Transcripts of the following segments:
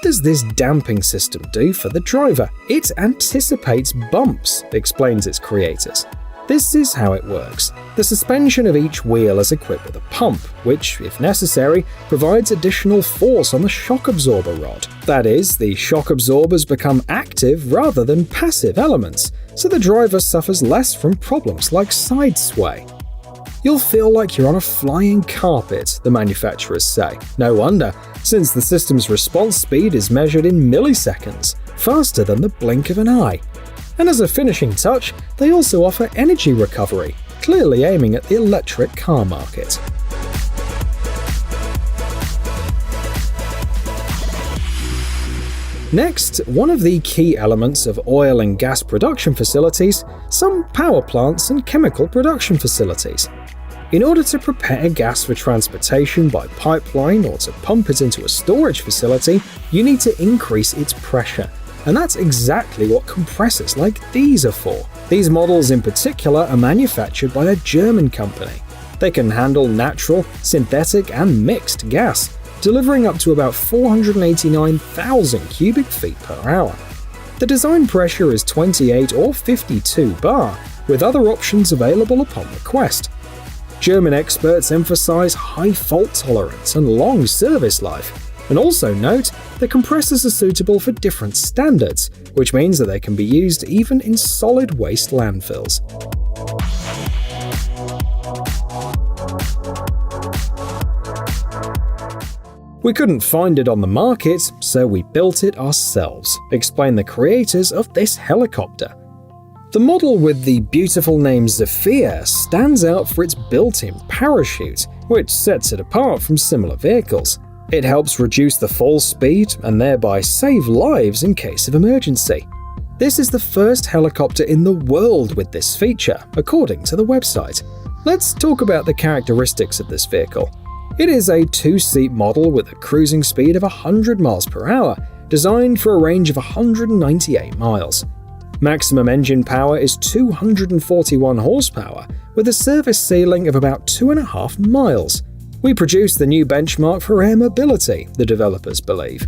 does this damping system do for the driver? It anticipates bumps, explains its creators. This is how it works. The suspension of each wheel is equipped with a pump, which, if necessary, provides additional force on the shock absorber rod. That is, the shock absorbers become active rather than passive elements, so the driver suffers less from problems like side sway. You'll feel like you're on a flying carpet, the manufacturers say. No wonder, since the system's response speed is measured in milliseconds, faster than the blink of an eye. And as a finishing touch, they also offer energy recovery, clearly aiming at the electric car market. Next, one of the key elements of oil and gas production facilities, some power plants and chemical production facilities. In order to prepare gas for transportation by pipeline or to pump it into a storage facility, you need to increase its pressure. And that's exactly what compressors like these are for. These models in particular are manufactured by a German company. They can handle natural, synthetic, and mixed gas, delivering up to about 489,000 cubic feet per hour. The design pressure is 28 or 52 bar, with other options available upon request. German experts emphasize high fault tolerance and long service life, and also note the compressors are suitable for different standards, which means that they can be used even in solid waste landfills. We couldn't find it on the market, so we built it ourselves, explain the creators of this helicopter. The model with the beautiful name Zephyr stands out for its built-in parachute, which sets it apart from similar vehicles. It helps reduce the fall speed and thereby save lives in case of emergency. This is the first helicopter in the world with this feature, according to the website. Let's talk about the characteristics of this vehicle. It is a two-seat model with a cruising speed of 100 miles per hour, designed for a range of 198 miles. Maximum engine power is 241 horsepower, with a service ceiling of about 2.5 miles. We produced the new benchmark for air mobility, the developers believe.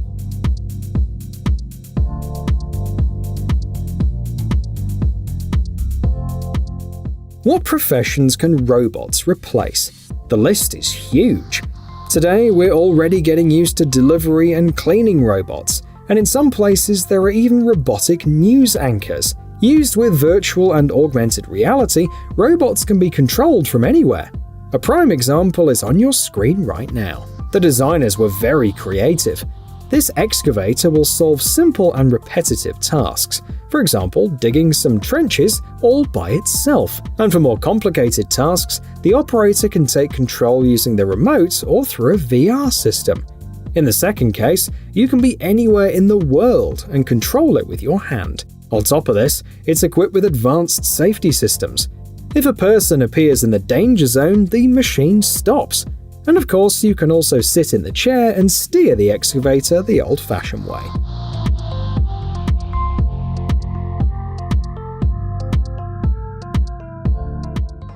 What professions can robots replace? The list is huge. Today, we're already getting used to delivery and cleaning robots, and in some places there are even robotic news anchors. Used with virtual and augmented reality, robots can be controlled from anywhere. A prime example is on your screen right now. The designers were very creative. This excavator will solve simple and repetitive tasks, for example, digging some trenches all by itself. And for more complicated tasks, the operator can take control using the remote or through a VR system. In the second case, you can be anywhere in the world and control it with your hand. On top of this, it's equipped with advanced safety systems. If a person appears in the danger zone, the machine stops. And of course, you can also sit in the chair and steer the excavator the old-fashioned way.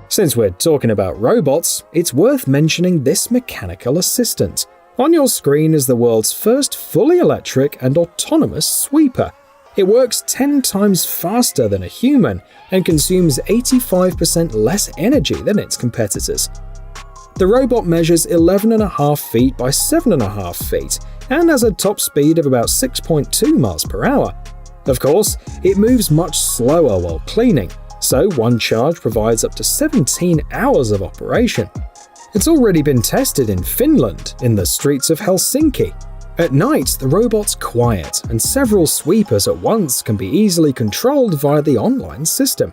Since we're talking about robots, it's worth mentioning this mechanical assistant. On your screen is the world's first fully electric and autonomous sweeper. It works 10 times faster than a human and consumes 85% less energy than its competitors. The robot measures 11.5 feet by 7.5 feet and has a top speed of about 6.2 miles per hour. Of course, it moves much slower while cleaning, so one charge provides up to 17 hours of operation. It's already been tested in Finland, in the streets of Helsinki. At night, the robot's quiet, and several sweepers at once can be easily controlled via the online system.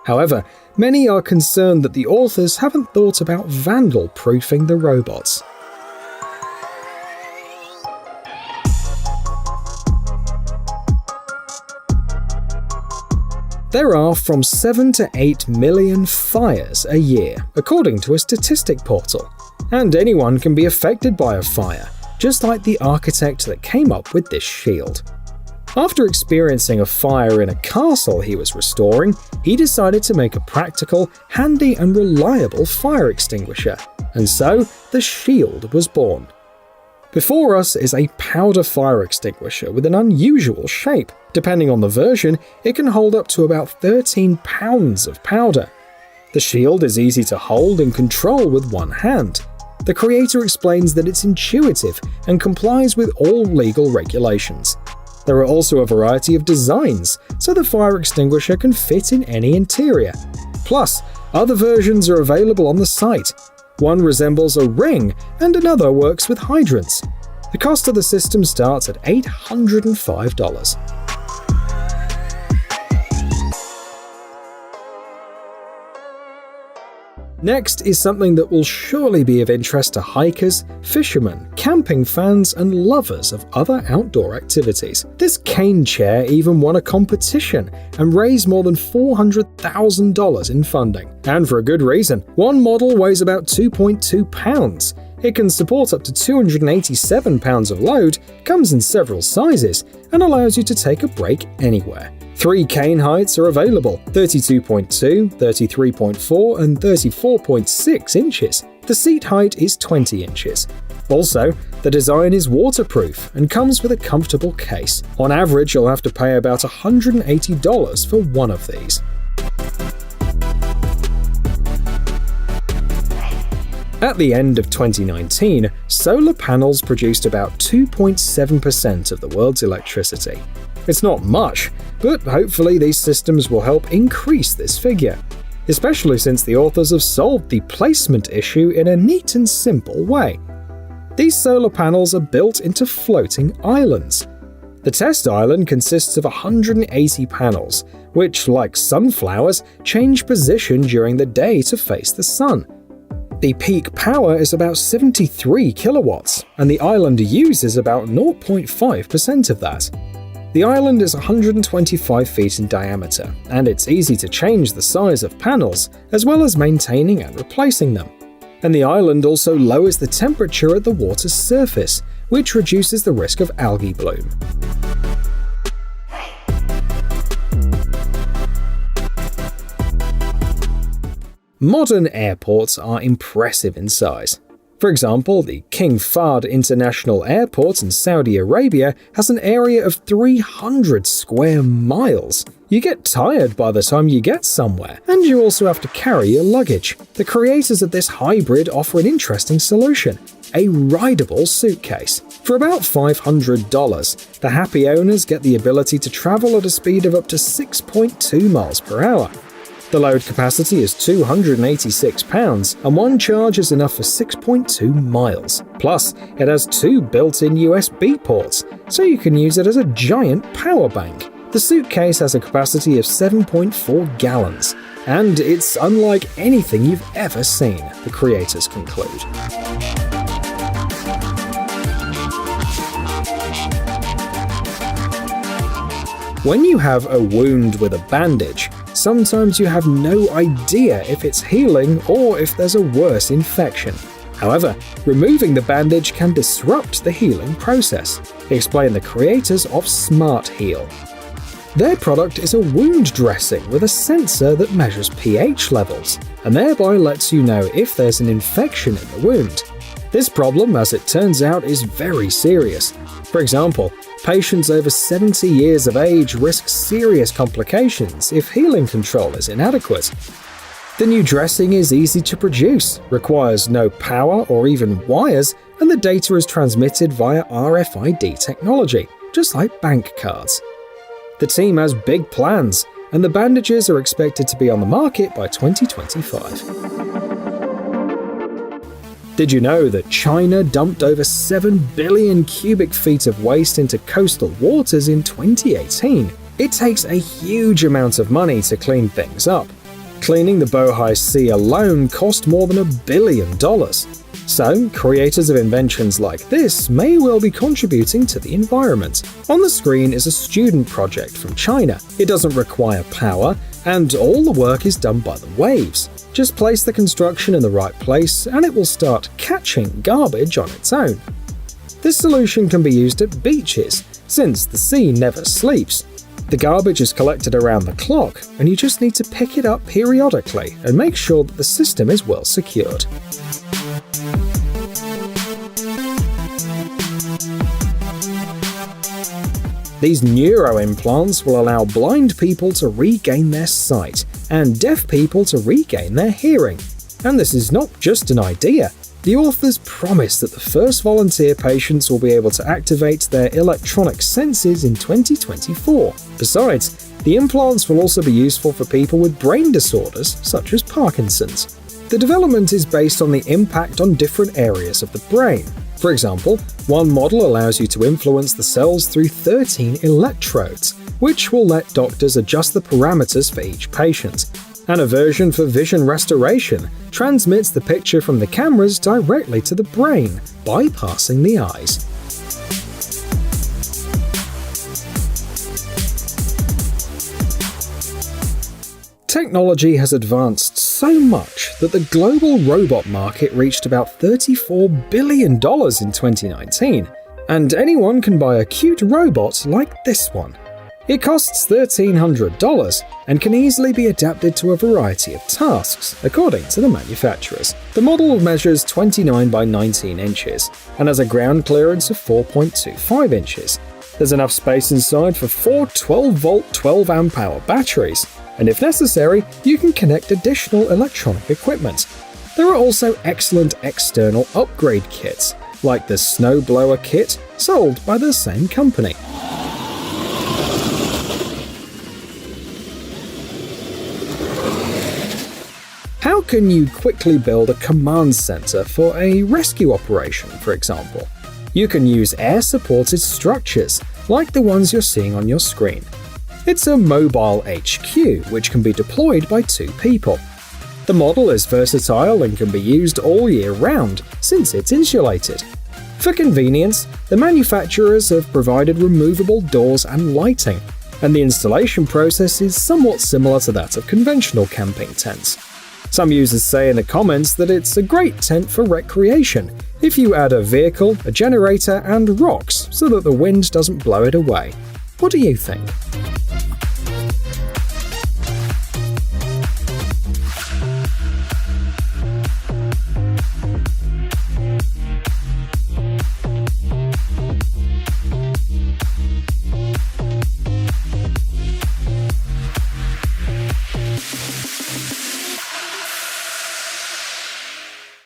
However, many are concerned that the authors haven't thought about vandal-proofing the robots. There are from 7 to 8 million fires a year, according to a statistic portal. And anyone can be affected by a fire, just like the architect that came up with this shield. After experiencing a fire in a castle he was restoring, he decided to make a practical, handy and reliable fire extinguisher, and so the shield was born. Before us is a powder fire extinguisher with an unusual shape. Depending on the version, it can hold up to about 13 pounds of powder. The shield is easy to hold and control with one hand. The creator explains that it's intuitive and complies with all legal regulations. There are also a variety of designs, so the fire extinguisher can fit in any interior. Plus, other versions are available on the site. One resembles a ring, and another works with hydrants. The cost of the system starts at $805. Next is something that will surely be of interest to hikers, fishermen, camping fans, and lovers of other outdoor activities. This cane chair even won a competition and raised more than $400,000 in funding. And for a good reason. One model weighs about 2.2 pounds. It can support up to 287 pounds of load, comes in several sizes, and allows you to take a break anywhere. 3 cane heights are available: 32.2, 33.4, and 34.6 inches. The seat height is 20 inches. Also, the design is waterproof and comes with a comfortable case. On average, you'll have to pay about $180 for one of these. At the end of 2019, solar panels produced about 2.7% of the world's electricity. It's not much, but hopefully these systems will help increase this figure, especially since the authors have solved the placement issue in a neat and simple way. These solar panels are built into floating islands. The test island consists of 180 panels, which, like sunflowers, change position during the day to face the sun. The peak power is about 73 kilowatts, and the island uses about 0.5% of that. The island is 125 feet in diameter, and it's easy to change the size of panels, as well as maintaining and replacing them. And the island also lowers the temperature at the water's surface, which reduces the risk of algae bloom. Modern airports are impressive in size. For example, the King Fahd International Airport in Saudi Arabia has an area of 300 square miles. You get tired by the time you get somewhere, and you also have to carry your luggage. The creators of this hybrid offer an interesting solution: a rideable suitcase. For about $500, the happy owners get the ability to travel at a speed of up to 6.2 miles per hour. The load capacity is 286 pounds, and one charge is enough for 6.2 miles. Plus, it has 2 built-in USB ports, so you can use it as a giant power bank. The suitcase has a capacity of 7.4 gallons, and it's unlike anything you've ever seen, the creators conclude. When you have a wound with a bandage, sometimes you have no idea if it's healing or if there's a worse infection. However, removing the bandage can disrupt the healing process, explain the creators of Smart Heal. Their product is a wound dressing with a sensor that measures pH levels, and thereby lets you know if there's an infection in the wound. This problem, as it turns out, is very serious. For example, patients over 70 years of age risk serious complications if healing control is inadequate. The new dressing is easy to produce, requires no power or even wires, and the data is transmitted via RFID technology, just like bank cards. The team has big plans, and the bandages are expected to be on the market by 2025. Did you know that China dumped over 7 billion cubic feet of waste into coastal waters in 2018? It takes a huge amount of money to clean things up. Cleaning the Bohai Sea alone cost more than $1 billion. So, creators of inventions like this may well be contributing to the environment. On the screen is a student project from China. It doesn't require power, and all the work is done by the waves. Just place the construction in the right place and it will start catching garbage on its own. This solution can be used at beaches, since the sea never sleeps. The garbage is collected around the clock, and you just need to pick it up periodically and make sure that the system is well secured. These neuroimplants will allow blind people to regain their sight and deaf people to regain their hearing. And this is not just an idea. The authors promise that the first volunteer patients will be able to activate their electronic senses in 2024. Besides, the implants will also be useful for people with brain disorders such as Parkinson's. The development is based on the impact on different areas of the brain. For example, one model allows you to influence the cells through 13 electrodes, which will let doctors adjust the parameters for each patient. And a version for vision restoration transmits the picture from the cameras directly to the brain, bypassing the eyes. Technology has advanced so much that the global robot market reached about $34 billion in 2019, and anyone can buy a cute robot like this one. It costs $1,300 and can easily be adapted to a variety of tasks, according to the manufacturers. The model measures 29 by 19 inches and has a ground clearance of 4.25 inches. There's enough space inside for 4 12-volt 12-amp-hour batteries, and if necessary, you can connect additional electronic equipment. There are also excellent external upgrade kits, like the Snowblower kit sold by the same company. How can you quickly build a command center for a rescue operation, for example? You can use air-supported structures, like the ones you're seeing on your screen. It's a mobile HQ, which can be deployed by 2 people. The model is versatile and can be used all year round, since it's insulated. For convenience, the manufacturers have provided removable doors and lighting, and the installation process is somewhat similar to that of conventional camping tents. Some users say in the comments that it's a great tent for recreation if you add a vehicle, a generator, and rocks so that the wind doesn't blow it away. What do you think?